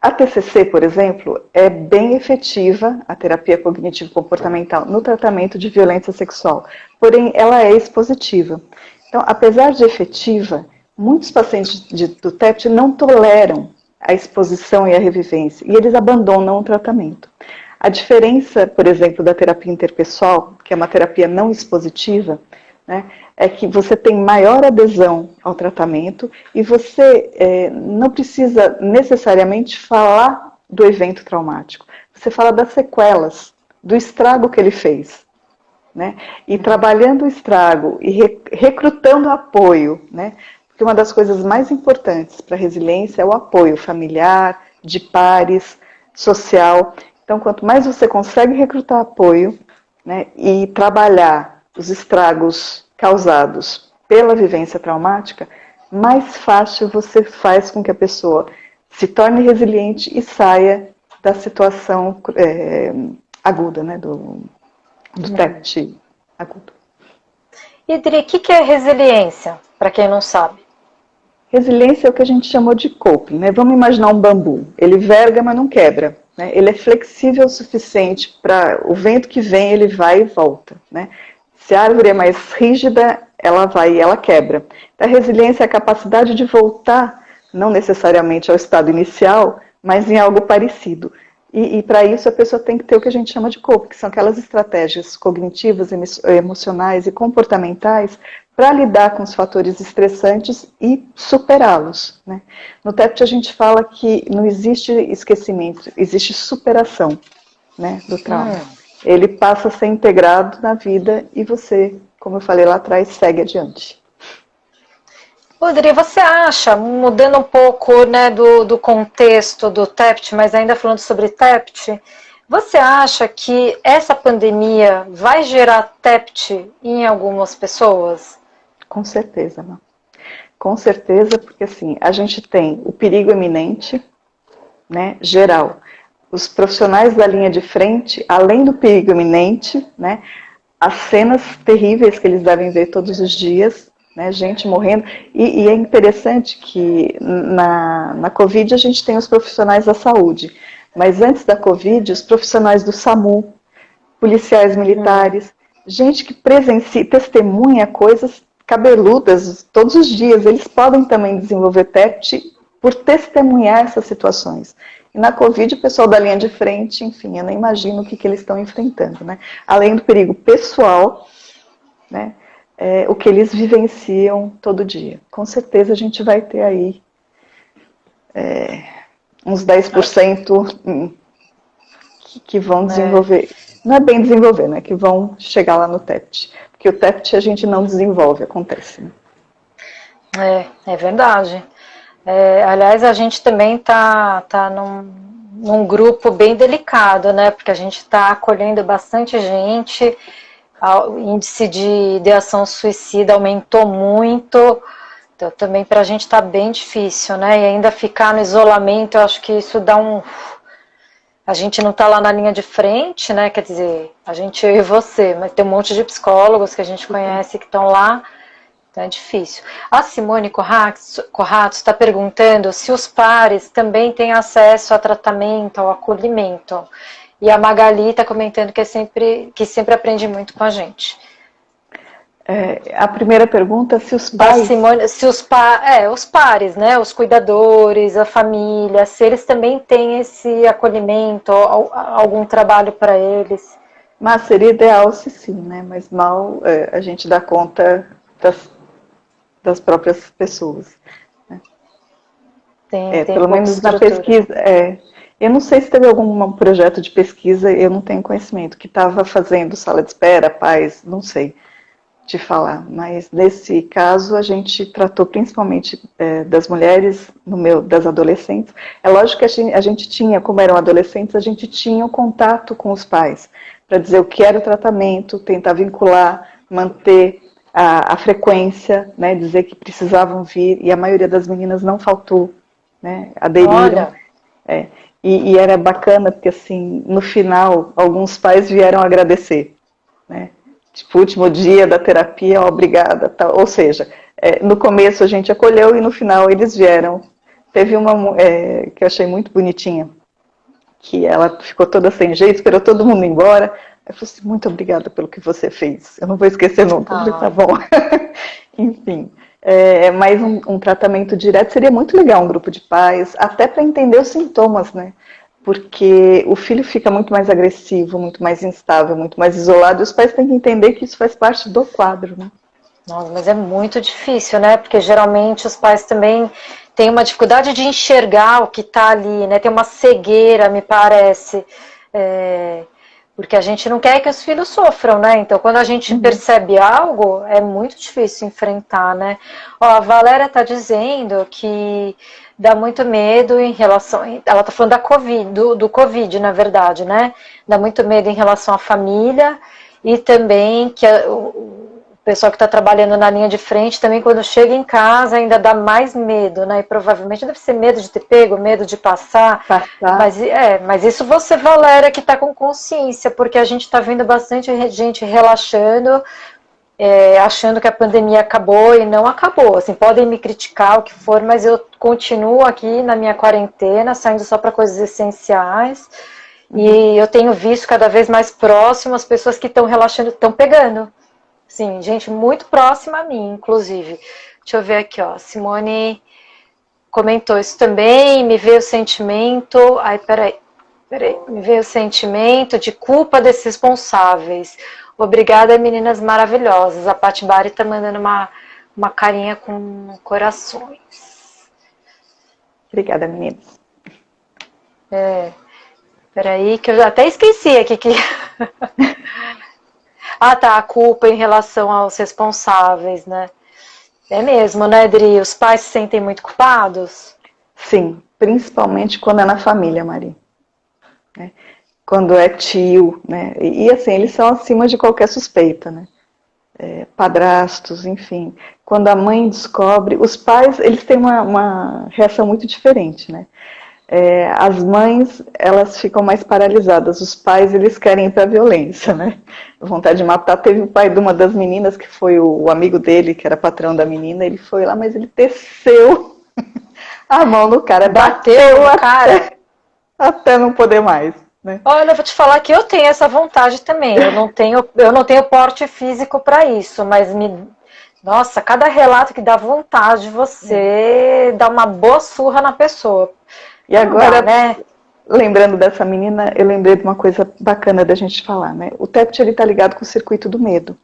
A TCC, por exemplo, é bem efetiva, a terapia cognitivo-comportamental, no tratamento de violência sexual. Porém, ela é expositiva. Então, apesar de efetiva, muitos pacientes do TEPT não toleram a exposição e a revivência, e eles abandonam o tratamento. A diferença, por exemplo, da terapia interpessoal, que é uma terapia não expositiva, né, é que você tem maior adesão ao tratamento e você não precisa necessariamente falar do evento traumático. Você fala das sequelas, do estrago que ele fez. Né? E trabalhando o estrago e recrutando apoio, né? Porque uma das coisas mais importantes para a resiliência é o apoio familiar, de pares, social. Então, quanto mais você consegue recrutar apoio, né, e trabalhar os estragos causados pela vivência traumática, mais fácil você faz com que a pessoa se torne resiliente e saia da situação aguda, né, do TEPT agudo. E Dri, o que é resiliência, para quem não sabe? Resiliência é o que a gente chamou de coping, né? Vamos imaginar um bambu. Ele verga, mas não quebra. Né? Ele é flexível o suficiente para o vento que vem, ele vai e volta. Né? Se a árvore é mais rígida, ela vai e ela quebra. A resiliência é a capacidade de voltar, não necessariamente ao estado inicial, mas em algo parecido. E para isso a pessoa tem que ter o que a gente chama de coping, que são aquelas estratégias cognitivas, emocionais e comportamentais para lidar com os fatores estressantes e superá-los. Né? No TEPT a gente fala que não existe esquecimento, existe superação, né, do trauma. Ele passa a ser integrado na vida e você, como eu falei lá atrás, segue adiante. Rodri, você acha, mudando um pouco, né, do contexto do TEPT, mas ainda falando sobre TEPT, você acha que essa pandemia vai gerar TEPT em algumas pessoas? Com certeza, não. Com certeza, porque assim, a gente tem o perigo iminente, né, geral. Os profissionais da linha de frente, além do perigo iminente, né, as cenas terríveis que eles devem ver todos os dias, né, gente morrendo. E é interessante que na Covid a gente tem os profissionais da saúde, mas antes da Covid, os profissionais do SAMU, policiais militares, gente que presencia, testemunha coisas cabeludas todos os dias, eles podem também desenvolver TEPT por testemunhar essas situações. E na Covid, o pessoal da linha de frente, enfim, eu nem imagino o que eles estão enfrentando, né? Além do perigo pessoal, né? O que eles vivenciam todo dia. Com certeza a gente vai ter aí uns 10% que vão desenvolver, não é bem desenvolver, né? Que vão chegar lá no TEPT. Porque o TEPT a gente não desenvolve, acontece. Né? É verdade. Aliás, a gente também tá num grupo bem delicado, né? Porque a gente está acolhendo bastante gente, o índice de ideação suicida aumentou muito, então também para a gente está bem difícil, né? E ainda ficar no isolamento, eu acho que isso dá um... A gente não está lá na linha de frente, né? Quer dizer, a gente, eu e você, mas tem um monte de psicólogos que a gente conhece que estão lá, então é difícil. A Simone Corrato está perguntando se os pares também têm acesso a tratamento, ao acolhimento. E a Magali está comentando que sempre aprende muito com a gente. A primeira pergunta, se os pais... Simone, se os pares, né, os cuidadores, a família, se eles também têm esse acolhimento, algum trabalho para eles. Mas seria ideal se sim, né? Mas mal a gente dá conta das próprias pessoas. Né? Tem pelo menos na pesquisa... Eu não sei se teve algum projeto de pesquisa, eu não tenho conhecimento, que estava fazendo sala de espera, pais, não sei te falar, mas nesse caso a gente tratou principalmente das mulheres, das adolescentes. É lógico que a gente tinha, como eram adolescentes, a gente tinha o contato com os pais, para dizer o que era o tratamento, tentar vincular, manter a frequência, né, dizer que precisavam vir, e a maioria das meninas não faltou, né, aderiram. Olha. E era bacana, porque assim, no final, alguns pais vieram agradecer, né? Tipo, último dia da terapia, obrigada, tal. Ou seja, no começo a gente acolheu e no final eles vieram. Teve uma que eu achei muito bonitinha, que ela ficou toda sem jeito, esperou todo mundo ir embora. Eu falei assim, muito obrigada pelo que você fez, eu não vou esquecer nunca. Eu falei, tá bom. Enfim, mas um tratamento direto seria muito legal, um grupo de pais, até para entender os sintomas, né? Porque o filho fica muito mais agressivo, muito mais instável, muito mais isolado, e os pais têm que entender que isso faz parte do quadro, né? Nossa, mas é muito difícil, né? Porque geralmente os pais também têm uma dificuldade de enxergar o que está ali, né? Tem uma cegueira, me parece, porque a gente não quer que os filhos sofram, né? Então, quando a gente percebe algo, é muito difícil enfrentar, né? Ó, a Valéria está dizendo que dá muito medo em relação... Ela está falando da COVID, do Covid, na verdade, né? Dá muito medo em relação à família e também que pessoal que está trabalhando na linha de frente também, quando chega em casa, ainda dá mais medo, né? E provavelmente deve ser medo de ter pego, medo de passar. Mas isso você, Valéria, que está com consciência, porque a gente está vendo bastante gente relaxando, achando que a pandemia acabou e não acabou. Assim, podem me criticar o que for, mas eu continuo aqui na minha quarentena, saindo só para coisas essenciais. E eu tenho visto cada vez mais próximo as pessoas que estão relaxando, estão pegando. Sim, gente muito próxima a mim, inclusive. Deixa eu ver aqui, ó. Simone comentou isso também, me veio o sentimento. Ai, peraí. Me veio o sentimento de culpa desses responsáveis. Obrigada, meninas maravilhosas. A Pati Bari tá mandando uma carinha com corações. Obrigada, meninas. Peraí, que eu já até esqueci aqui que. Ah, tá, a culpa em relação aos responsáveis, né? É mesmo, né, Adri? Os pais se sentem muito culpados? Sim, principalmente quando é na família, Mari. Né? Quando é tio, né? E assim, eles são acima de qualquer suspeita, né? Padrastos, enfim. Quando a mãe descobre, os pais, eles têm uma reação muito diferente, né? As mães, elas ficam mais paralisadas, os pais, eles querem ir para a violência, né? Vontade de matar. Teve o pai de uma das meninas, que foi o amigo dele, que era patrão da menina, ele foi lá, mas ele desceu a mão no cara, bateu no cara, até não poder mais. Né? Olha, eu vou te falar que eu tenho essa vontade também, eu não tenho porte físico para isso, mas nossa, cada relato que dá vontade de você dar uma boa surra na pessoa. E agora, né? Lembrando dessa menina, eu lembrei de uma coisa bacana da gente falar, né? O TEPT está ligado com o circuito do medo.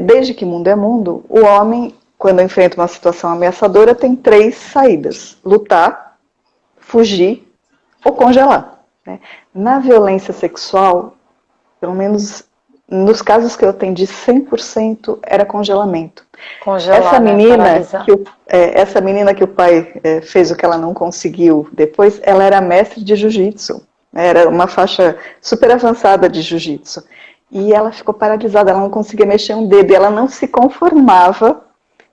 Desde que mundo é mundo, o homem, quando enfrenta uma situação ameaçadora, tem 3 saídas: lutar, fugir ou congelar. Né? Na violência sexual, pelo menos nos casos que eu atendi, 100% era congelamento. Essa menina, essa menina que o pai fez o que ela não conseguiu depois, ela era mestre de jiu-jitsu. Era uma faixa super avançada de jiu-jitsu. E ela ficou paralisada, ela não conseguia mexer um dedo. E ela não se conformava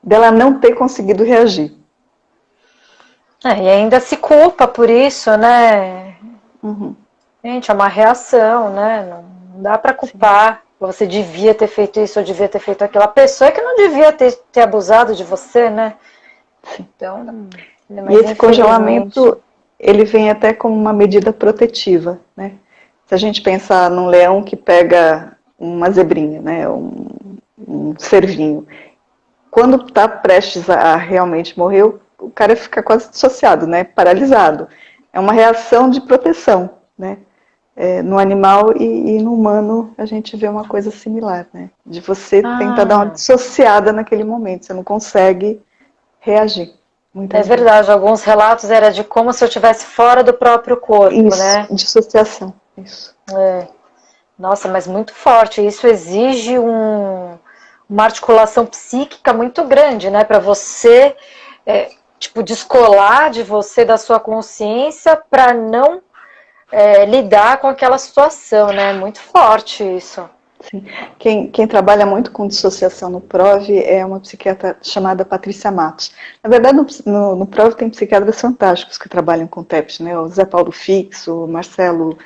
dela não ter conseguido reagir. E ainda se culpa por isso, né? Uhum. Gente, é uma reação, né? Não dá para culpar. Sim. Você devia ter feito isso, ou devia ter feito aquilo. A pessoa é que não devia ter abusado de você, né? Sim. Então, e esse congelamento, ele vem até como uma medida protetiva, né? Se a gente pensar num leão que pega uma zebrinha, né? Um cervinho. Quando está prestes a realmente morrer, o cara fica quase dissociado, né? Paralisado. É uma reação de proteção, né? No animal e no humano a gente vê uma coisa similar, né? De você tentar dar uma dissociada naquele momento, você não consegue reagir. É verdade, alguns relatos era de como se eu estivesse fora do próprio corpo, isso, né? Dissociação, isso. Nossa, mas muito forte. Isso exige uma articulação psíquica muito grande, né? Para você, descolar de você, da sua consciência, para não lidar com aquela situação, né? Muito forte isso. Sim. Quem trabalha muito com dissociação no PROV é uma psiquiatra chamada Patrícia Matos. Na verdade, no PROV tem psiquiatras fantásticos que trabalham com TEPT, né? O Zé Paulo Fixo, o Marcelo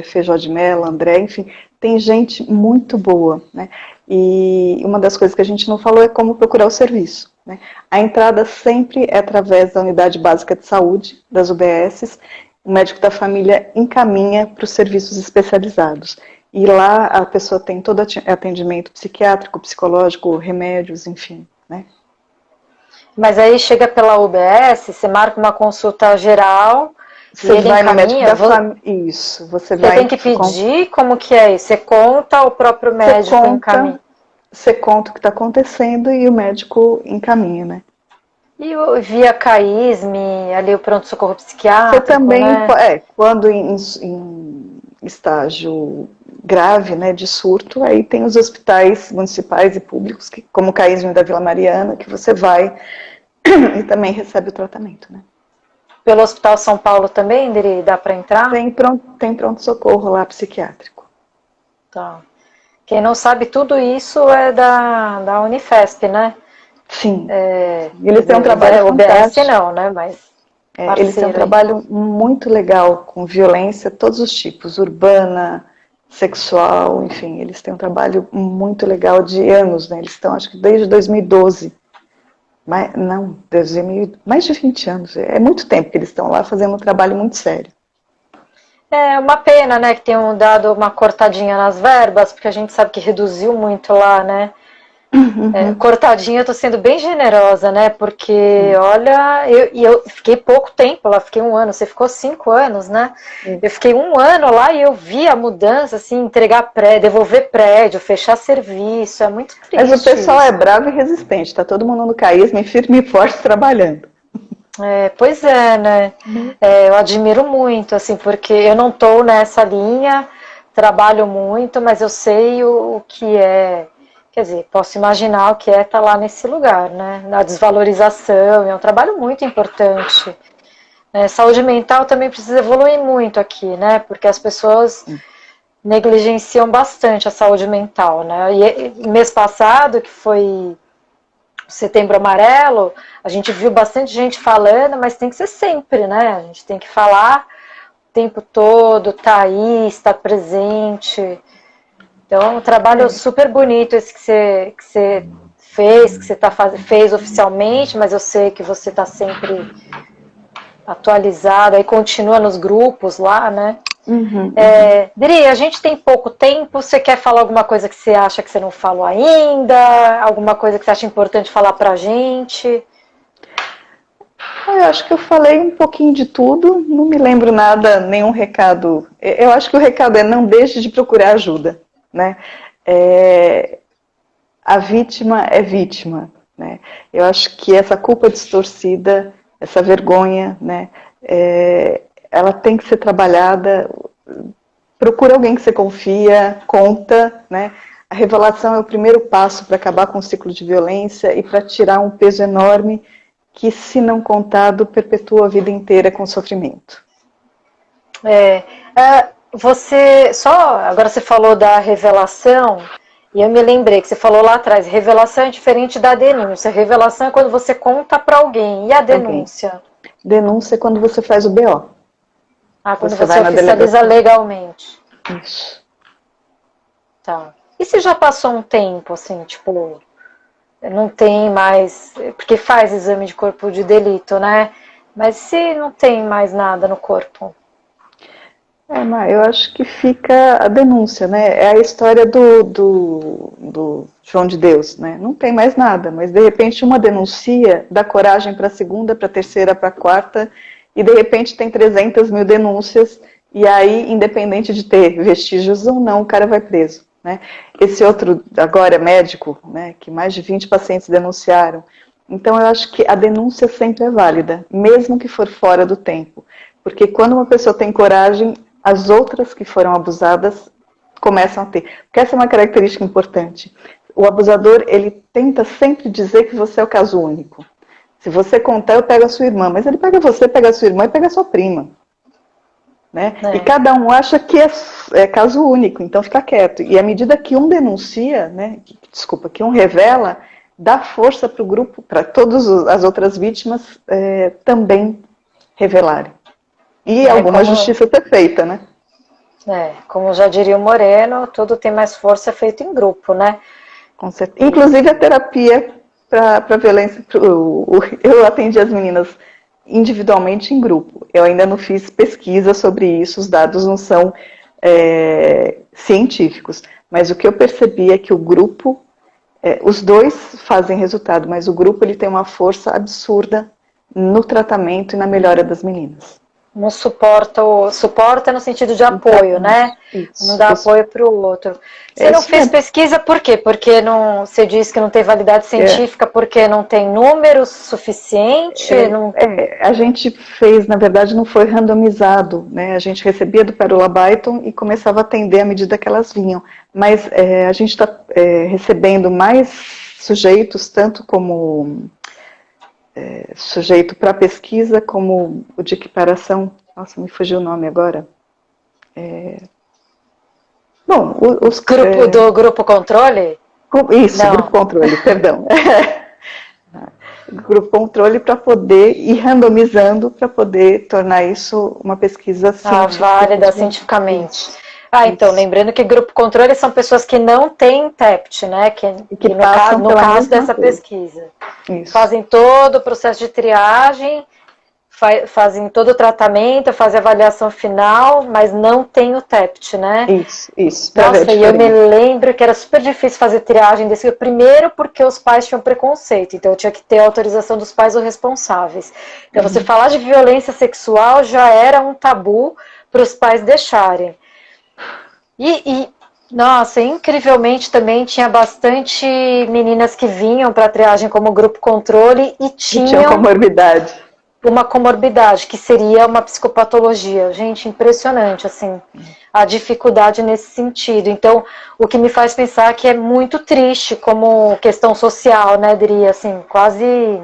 Feijó de Mello, André, enfim, tem gente muito boa, né? E uma das coisas que a gente não falou é como procurar o serviço. Né? A entrada sempre é através da Unidade Básica de Saúde, das UBSs. O médico da família encaminha para os serviços especializados. E lá a pessoa tem todo atendimento psiquiátrico, psicológico, remédios, enfim, né? Mas aí chega pela UBS, você marca uma consulta geral, você vai no médico da família. Isso, você vai. Você tem que pedir, como que é isso? Você conta, o próprio médico encaminha? Você conta o que está acontecendo e o médico encaminha, né? E via CAISM, ali o pronto-socorro psiquiátrico, você também, né? Quando em estágio grave, né, de surto, aí tem os hospitais municipais e públicos, como o CAISM da Vila Mariana, que você vai e também recebe o tratamento, né? Pelo Hospital São Paulo também, dá para entrar? Tem pronto-socorro lá, psiquiátrico. Tá. Quem não sabe, tudo isso é da Unifesp, né? Sim. Eles têm um trabalho o BS fantástico. não, né? Mas Eles têm um trabalho muito legal com violência, todos os tipos, urbana, sexual, enfim, eles têm um trabalho muito legal de anos, né? Eles estão, acho que desde 2012. Mais de 20 anos. É muito tempo que eles estão lá fazendo um trabalho muito sério. É uma pena, né, que tenham dado uma cortadinha nas verbas, porque a gente sabe que reduziu muito lá, né? Cortadinha, eu tô sendo bem generosa, né? Porque, olha, eu fiquei pouco tempo lá, fiquei 1 ano, você ficou 5 anos, né? Eu fiquei 1 ano lá e eu vi a mudança, assim, entregar devolver prédio, fechar serviço, é muito triste. Mas o pessoal isso. é bravo e resistente, tá todo mundo no caísmo, firme e forte trabalhando. Pois é, né? Eu admiro muito, assim, porque eu não tô nessa linha, trabalho muito, mas eu sei o que é. Quer dizer, posso imaginar o que é estar lá nesse lugar, né? Na desvalorização, é um trabalho muito importante. Saúde mental também precisa evoluir muito aqui, né? Porque as pessoas negligenciam bastante a saúde mental, né? E mês passado, que foi Setembro Amarelo, a gente viu bastante gente falando, mas tem que ser sempre, né? A gente tem que falar o tempo todo, tá aí, estar presente. Então, um trabalho super bonito esse que você fez, que você fez oficialmente, mas eu sei que você está sempre atualizado, aí continua nos grupos lá, né? Dri, a gente tem pouco tempo, você quer falar alguma coisa que você acha que você não falou ainda? Alguma coisa que você acha importante falar pra gente? Eu acho que eu falei um pouquinho de tudo, não me lembro nada, nenhum recado. Eu acho que o recado é não deixe de procurar ajuda, né? A vítima é vítima, né? Eu acho que essa culpa distorcida, essa vergonha, né? Ela tem que ser trabalhada. Procura alguém que você confia, conta, né? A revelação é o primeiro passo para acabar com o ciclo de violência e para tirar um peso enorme que, se não contado, perpetua a vida inteira com sofrimento. Agora você falou da revelação, e eu me lembrei que você falou lá atrás, revelação é diferente da denúncia. Revelação é quando você conta para alguém, e a denúncia? Denúncia é quando você faz o BO. Quando você oficializa legalmente. Isso. Tá. E se já passou um tempo, assim, tipo, não tem mais, porque faz exame de corpo de delito, né? Mas se não tem mais nada no corpo? Mas eu acho que fica a denúncia, né? É a história do João de Deus, né? Não tem mais nada, mas de repente uma denuncia, dá coragem para a segunda, para a terceira, para a quarta, e de repente tem 300 mil denúncias, e aí, independente de ter vestígios ou não, o cara vai preso, né? Esse outro, agora médico, né, que mais de 20 pacientes denunciaram. Então eu acho que a denúncia sempre é válida, mesmo que for fora do tempo. Porque quando uma pessoa tem coragem, as outras que foram abusadas começam a ter. Porque essa é uma característica importante. O abusador, ele tenta sempre dizer que você é o caso único. Se você contar, eu pego a sua irmã. Mas ele pega você, pega a sua irmã e pega a sua prima. Né? E cada um acha que é caso único, então fica quieto. E à medida que um denuncia, né, que um revela, dá força para o grupo, para todas as outras vítimas também revelarem. E alguma justiça ser feita, né? Como já diria o Moreno, tudo tem mais força feito em grupo, né? Com certeza. Inclusive a terapia para violência. Eu atendi as meninas individualmente em grupo. Eu ainda não fiz pesquisa sobre isso, os dados não são científicos. Mas o que eu percebi é que o grupo, os dois fazem resultado, mas o grupo ele tem uma força absurda no tratamento e na melhora das meninas. Não suporta no sentido de apoio, né? Isso. Não dá apoio para o outro. Você não fez pesquisa por quê? Porque você diz que não tem validade científica, porque não tem números suficiente? A gente fez, na verdade, não foi randomizado, né? A gente recebia do Pérola Byton e começava a atender à medida que elas vinham. Mas a gente está recebendo mais sujeitos, tanto como sujeito para pesquisa, como o de equiparação. Nossa, me fugiu o nome agora. Bom, os do grupo controle? Isso, Não. grupo controle, perdão. Grupo controle para poder ir randomizando para poder tornar isso uma pesquisa científica. Válida cientificamente. Isso. Então, lembrando que grupo controle são pessoas que não têm TEPT, né? Que no caso dessa pesquisa. Isso. Fazem todo o processo de triagem, fazem todo o tratamento, fazem a avaliação final, mas não tem o TEPT, né? Isso. Nossa, e eu me lembro que era super difícil fazer triagem desse. Primeiro porque os pais tinham preconceito, então eu tinha que ter a autorização dos pais ou responsáveis. Então você falar de violência sexual já era um tabu para os pais deixarem. Nossa, incrivelmente também tinha bastante meninas que vinham para a triagem como grupo controle e tinham comorbidade. Uma comorbidade, que seria uma psicopatologia. Gente, impressionante, assim, a dificuldade nesse sentido. Então, o que me faz pensar que é muito triste como questão social, né, Dri? Assim, quase...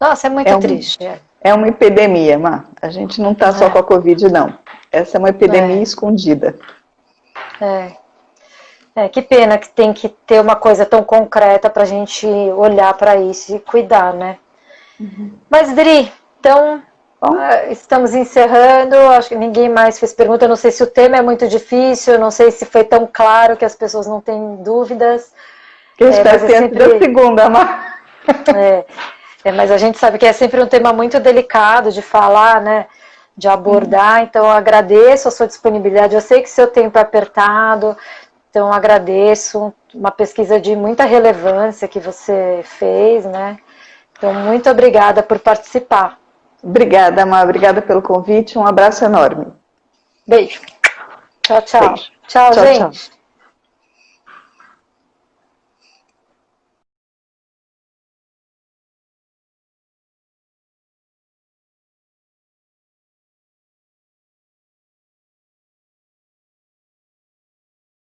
Nossa, é muito triste. É uma epidemia, Má. A gente não está só com a Covid, não. Essa é uma epidemia escondida. Que pena que tem que ter uma coisa tão concreta para a gente olhar para isso e cuidar, né? Mas, Dri, então, estamos encerrando, acho que ninguém mais fez pergunta, eu não sei se o tema é muito difícil, eu não sei se foi tão claro que as pessoas não têm dúvidas. Eu espero que tenha sido a segunda, Má. Mas a gente sabe que é sempre um tema muito delicado de falar, né, de abordar, então eu agradeço a sua disponibilidade, eu sei que seu tempo é apertado, então agradeço, uma pesquisa de muita relevância que você fez, né. Então, muito obrigada por participar. Obrigada, Má. Obrigada pelo convite. Um abraço enorme. Beijo. Tchau, tchau. Beijo. Tchau, gente. Tchau.